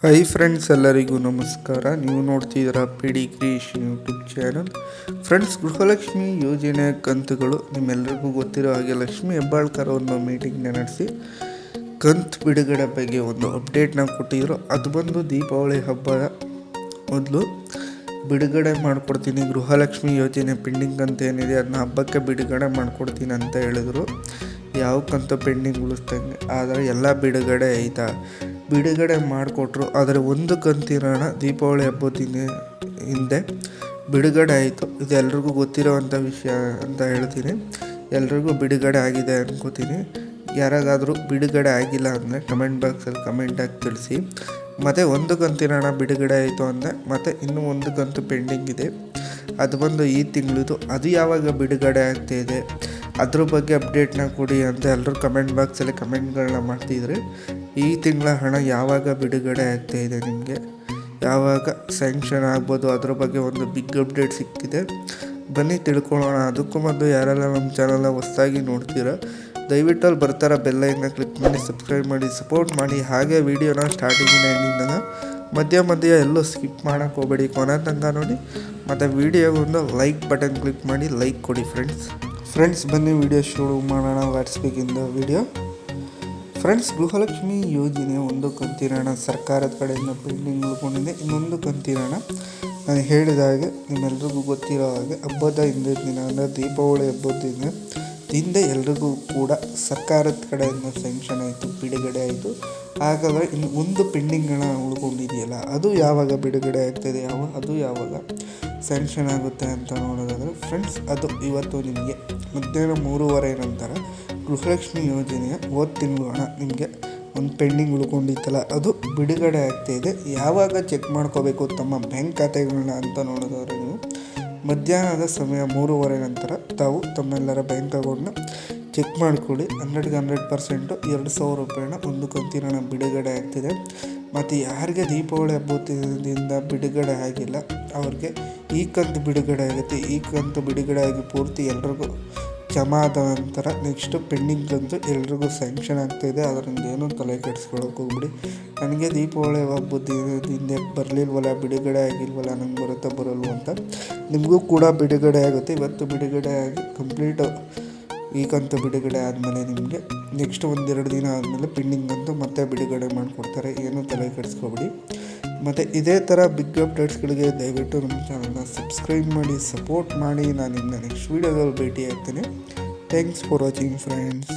Hi friends, ಎಲ್ಲರಿಗೂ ನಮಸ್ಕಾರ. ನೀವು ನೋಡ್ತಿದ್ದೀರಾ P D creation YouTube channel. Friends, Gruhalakshmi ಯೋಜನೆ ಕಂತುಗಳು ನಿಮ್ಮೆಲ್ಲರಿಗೂ ಗೊತ್ತಿರೋ ಹಾಗೆ ಲಕ್ಷ್ಮಿ ಹೆಬ್ಬಾಳ್ಕರ್ ಒಂದು ಮೀಟಿಂಗ್ನ ನಡೆಸಿ ಕಂತು ಬಿಡುಗಡೆ ಬಗ್ಗೆ ಒಂದು ಅಪ್ಡೇಟ್ನ ಕೊಟ್ಟಿದ್ರು. ಅದು ಬಂದು ದೀಪಾವಳಿ ಹಬ್ಬದ ಮೊದಲು ಬಿಡುಗಡೆ ಮಾಡಿಕೊಡ್ತೀನಿ, ಗೃಹಲಕ್ಷ್ಮಿ ಯೋಜನೆ ಪೆಂಡಿಂಗ್ ಕಂತು ಏನಿದೆ ಅದನ್ನ ಹಬ್ಬಕ್ಕೆ ಬಿಡುಗಡೆ ಮಾಡಿಕೊಡ್ತೀನಿ ಅಂತ ಹೇಳಿದ್ರು. ಯಾವ ಕಂತು ಪೆಂಡಿಂಗ್ ಉಳಿಸ್ತಂಗೆ, ಆದರೆ ಎಲ್ಲ ಬಿಡುಗಡೆ ಆಯಿತಾ, ಬಿಡುಗಡೆ ಮಾಡಿಕೊಟ್ರು. ಆದರೆ ಒಂದು ಕಂತಿನ ಹಣ ದೀಪಾವಳಿ ಹಬ್ಬದ ಹಿಂದೆ ಬಿಡುಗಡೆ ಆಯಿತು. ಇದು ಎಲ್ರಿಗೂ ಗೊತ್ತಿರೋವಂಥ ವಿಷಯ ಅಂತ ಹೇಳ್ತೀನಿ. ಎಲ್ರಿಗೂ ಬಿಡುಗಡೆ ಆಗಿದೆ ಅನ್ಕೋತೀನಿ. ಯಾರಿಗಾದರೂ ಬಿಡುಗಡೆ ಆಗಿಲ್ಲ ಅಂದರೆ ಕಮೆಂಟ್ ಬಾಕ್ಸಲ್ಲಿ ಕಮೆಂಟಾಗಿ ತಿಳಿಸಿ. ಮತ್ತು ಒಂದು ಕಂತಿನ ಹಣ ಬಿಡುಗಡೆ ಆಯಿತು ಅಂದರೆ ಮತ್ತು ಇನ್ನೂ ಒಂದು ಕಂತು ಪೆಂಡಿಂಗ್ ಇದೆ, ಅದು ಬಂದು ಈ ತಿಂಗಳದು. ಅದು ಯಾವಾಗ ಬಿಡುಗಡೆ ಆಗ್ತಾಯಿದೆ ಅದ್ರ ಬಗ್ಗೆ ಅಪ್ಡೇಟ್ನ ಕೊಡಿ ಅಂತ ಎಲ್ಲರೂ ಕಮೆಂಟ್ ಬಾಕ್ಸಲ್ಲಿ ಕಮೆಂಟ್ಗಳನ್ನ ಮಾಡ್ತಿದ್ರು. ಈ ತಿಂಗಳ ಹಣ ಯಾವಾಗ ಬಿಡುಗಡೆ ಆಗ್ತಾಯಿದೆ, ನಿಮಗೆ ಯಾವಾಗ ಸ್ಯಾಂಕ್ಷನ್ ಆಗ್ಬೋದು, ಅದ್ರ ಬಗ್ಗೆ ಒಂದು ಬಿಗ್ ಅಪ್ಡೇಟ್ ಸಿಕ್ಕಿದೆ. ಬನ್ನಿ ತಿಳ್ಕೊಳ್ಳೋಣ. ಅದಕ್ಕೂ ಮೊದಲು ಯಾರೆಲ್ಲ ನಮ್ಮ ಚಾನಲ್ನ ಹೊಸದಾಗಿ ನೋಡ್ತೀರಾ ದಯವಿಟ್ಟು ಅಲ್ಲಿ ಬರ್ತಾರ ಬೆಲ್ಲೈಕನ್ನ ಕ್ಲಿಕ್ ಮಾಡಿ ಸಬ್ಸ್ಕ್ರೈಬ್ ಮಾಡಿ ಸಪೋರ್ಟ್ ಮಾಡಿ. ಹಾಗೆ ವಿಡಿಯೋನ ಸ್ಟಾರ್ಟಿಂಗಿನ ಎಂಡಿಂದ ಮಧ್ಯ ಎಲ್ಲೂ ಸ್ಕಿಪ್ ಮಾಡೋಕ್ಕೆ ಹೋಗಬೇಡಿ, ಕೊನೆ ತನಕ ನೋಡಿ. ಮತ್ತು ವಿಡಿಯೋಗೊಂದು ಲೈಕ್ ಬಟನ್ ಕ್ಲಿಕ್ ಮಾಡಿ ಲೈಕ್ ಕೊಡಿ ಫ್ರೆಂಡ್ಸ್. ಬನ್ನಿ ವಿಡಿಯೋ ಶುರು ಮಾಡೋಣ. ವಾಟ್ಸ್ಆಪಿಂದ ವಿಡಿಯೋ. ಫ್ರೆಂಡ್ಸ್, ಗೃಹಲಕ್ಷ್ಮಿ ಯೋಜನೆ ಒಂದು ಕಂತಿನ ಹಣ ಸರ್ಕಾರದ ಕಡೆಯಿಂದ ಪೆಂಡಿಂಗ್ ಉಳ್ಕೊಂಡಿದೆ. ಇನ್ನೊಂದು ಕಂತಿನ ಹಣ ನಾನು ಹೇಳಿದ ಹಾಗೆ ನಿಮ್ಮೆಲ್ರಿಗೂ ಗೊತ್ತಿರೋ ಹಾಗೆ ಹಬ್ಬದ ಹಿಂದಿನ ದಿನ ಅಂದರೆ ದೀಪಾವಳಿ ಹಬ್ಬದ ಹಿಂದೆ ಎಲ್ರಿಗೂ ಕೂಡ ಸರ್ಕಾರದ ಕಡೆಯಿಂದ ಸ್ಯಾಂಕ್ಷನ್ ಆಯಿತು, ಬಿಡುಗಡೆ ಆಯಿತು. ಹಾಗಾದರೆ ಇನ್ನು ಒಂದು ಪೆಂಡಿಂಗ್ ಹಣ ಉಳ್ಕೊಂಡಿದೆಯಲ್ಲ, ಅದು ಯಾವಾಗ ಬಿಡುಗಡೆ ಆಗ್ತಾಯಿದೆ, ಅದು ಯಾವಾಗ ಸ್ಯಾಂಕ್ಷನ್ ಆಗುತ್ತೆ ಅಂತ ನೋಡೋದಾದರೆ ಫ್ರೆಂಡ್ಸ್, ಅದು ಇವತ್ತು ನಿಮಗೆ ಮಧ್ಯಾಹ್ನ 3:30 ನಂತರ ಗೃಹಲಕ್ಷ್ಮಿ ಯೋಜನೆಯ ಹೋದ ತಿಂಗಳು ಹಣ ನಿಮಗೆ ಒಂದು ಪೆಂಡಿಂಗ್ ಉಳ್ಕೊಂಡಿತ್ತಲ್ಲ, ಅದು ಬಿಡುಗಡೆ ಆಗ್ತಾಯಿದೆ. ಯಾವಾಗ ಚೆಕ್ ಮಾಡ್ಕೋಬೇಕು ತಮ್ಮ ಬ್ಯಾಂಕ್ ಖಾತೆಗಳನ್ನ ಅಂತ ನೋಡೋದಾದ್ರೆ ನೀವು ಮಧ್ಯಾಹ್ನದ ಸಮಯ 3:30 ನಂತರ ತಾವು ತಮ್ಮೆಲ್ಲರ ಬ್ಯಾಂಕ್ ಅಕೌಂಟ್ನ ಚೆಕ್ ಮಾಡ್ಕೊಳ್ಳಿ. 100% 2,000 ರೂಪಾಯಿನ ಒಂದು ಕಂತಿನ ಹಣ ಬಿಡುಗಡೆ ಆಗ್ತಿದೆ. ಮತ್ತು ಯಾರಿಗೆ ದೀಪಾವಳಿ ಹಬ್ಬದಿಂದ ಬಿಡುಗಡೆ ಆಗಿಲ್ಲ ಅವ್ರಿಗೆ ಈ ಕಂತು ಬಿಡುಗಡೆ ಆಗುತ್ತೆ. ಈ ಕಂತು ಬಿಡುಗಡೆ ಆಗಿ ಪೂರ್ತಿ ಎಲ್ರಿಗೂ ಜಮಾ ಆದ ನಂತರ ನೆಕ್ಸ್ಟು ಪೆಂಡಿಂಗ್ ಕಂತು ಎಲ್ರಿಗೂ ಸ್ಯಾಂಕ್ಷನ್ ಆಗ್ತಾಯಿದೆ. ಅದರಿಂದ ಏನೂ ತಲೆ ಕೆಡಿಸ್ಕೊಳ್ಳೋಕೆ ಹೋಗ್ಬಿಡಿ. ನನಗೆ ದೀಪಾವಳಿ ಹಬ್ಬದಿಂದ ಬರಲಿಲ್ವಲ್ಲ, ಬಿಡುಗಡೆ ಆಗಿಲ್ವಲ್ಲ, ನಂಗೆ ಬರುತ್ತಾ ಬರಲ್ವ ಅಂತ. ನಿಮಗೂ ಕೂಡ ಬಿಡುಗಡೆ ಆಗುತ್ತೆ. ಇವತ್ತು ಬಿಡುಗಡೆ ಆಗಿ ಕಂಪ್ಲೀಟು ಈ ಕಂತು ಬಿಡುಗಡೆ ಆದಮೇಲೆ ನಿಮಗೆ ನೆಕ್ಸ್ಟ್ 1-2 ದಿನ ಆದಮೇಲೆ ಪೆಂಡಿಂಗ್ ಕಂತು ಮತ್ತೆ ಬಿಡುಗಡೆ ಮಾಡಿಕೊಡ್ತಾರೆ. ಏನೂ ತಲೆ ಕೆಡಿಸ್ಕೊಬಿಡಿ. ಮತ್ತು ಇದೇ ಥರ ಬಿಗ್ ಅಪ್ಡೇಟ್ಸ್ಗಳಿಗೆ ದಯವಿಟ್ಟು ನಮ್ಮ ಚಾನಲ್ನ ಸಬ್ಸ್ಕ್ರೈಬ್ ಮಾಡಿ ಸಪೋರ್ಟ್ ಮಾಡಿ. ನಾನು ಇನ್ನು ನೆಕ್ಸ್ಟ್ ವೀಡಿಯೋದಲ್ಲಿ ಭೇಟಿ ಆಗ್ತೇನೆ. Thanks for watching friends.